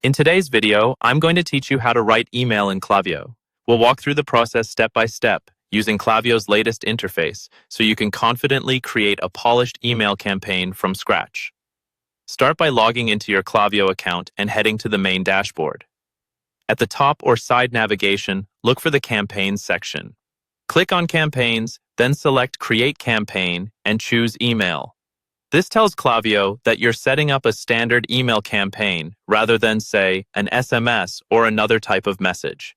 In today's video, I'm going to teach you how to write email in Klaviyo. We'll walk through the process step by step, using Klaviyo's latest interface, so you can confidently create a polished email campaign from scratch. Start by logging into your Klaviyo account and heading to the main dashboard. At the top or side navigation, look for the Campaigns section. Click on Campaigns, then select Create Campaign and choose Email. This tells Klaviyo that you're setting up a standard email campaign rather than, say, an SMS or another type of message.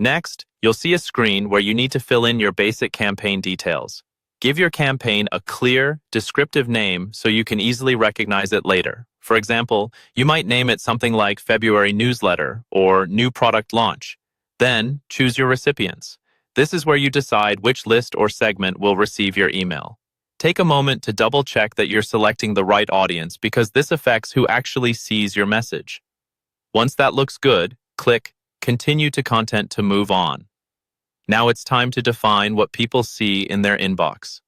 Next, you'll see a screen where you need to fill in your basic campaign details. Give your campaign a clear, descriptive name so you can easily recognize it later. For example, you might name it something like February Newsletter or New Product Launch. Then, choose your recipients. This is where you decide which list or segment will receive your email. Take a moment to double-check that you're selecting the right audience because this affects who actually sees your message. Once that looks good, click Continue to Content to move on. Now it's time to define what people see in their inbox.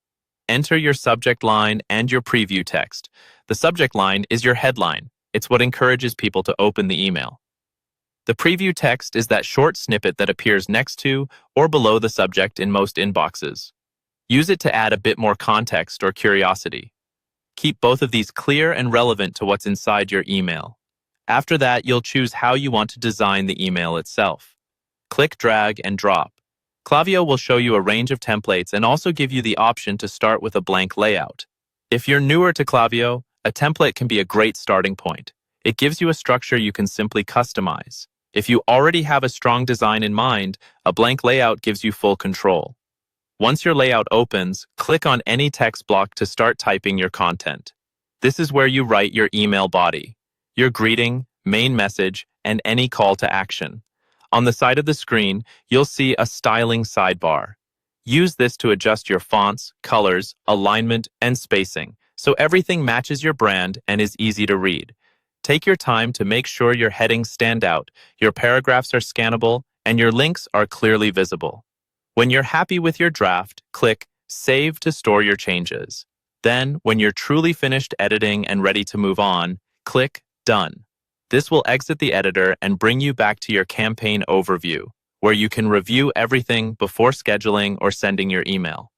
Enter your subject line and your preview text. The subject line is your headline. It's what encourages people to open the email. The preview text is that short snippet that appears next to or below the subject in most inboxes. Use it to add a bit more context or curiosity. Keep both of these clear and relevant to what's inside your email. After that, you'll choose how you want to design the email itself. Click Drag and Drop. Klaviyo will show you a range of templates and also give you the option to start with a blank layout. If you're newer to Klaviyo, a template can be a great starting point. It gives you a structure you can simply customize. If you already have a strong design in mind, a blank layout gives you full control. Once your layout opens, click on any text block to start typing your content. This is where you write your email body, your greeting, main message, and any call to action. On the side of the screen, you'll see a styling sidebar. Use this to adjust your fonts, colors, alignment, and spacing, so everything matches your brand and is easy to read. Take your time to make sure your headings stand out, your paragraphs are scannable, and your links are clearly visible. When you're happy with your draft, click Save to store your changes. Then, when you're truly finished editing and ready to move on, click Done. This will exit the editor and bring you back to your campaign overview, where you can review everything before scheduling or sending your email.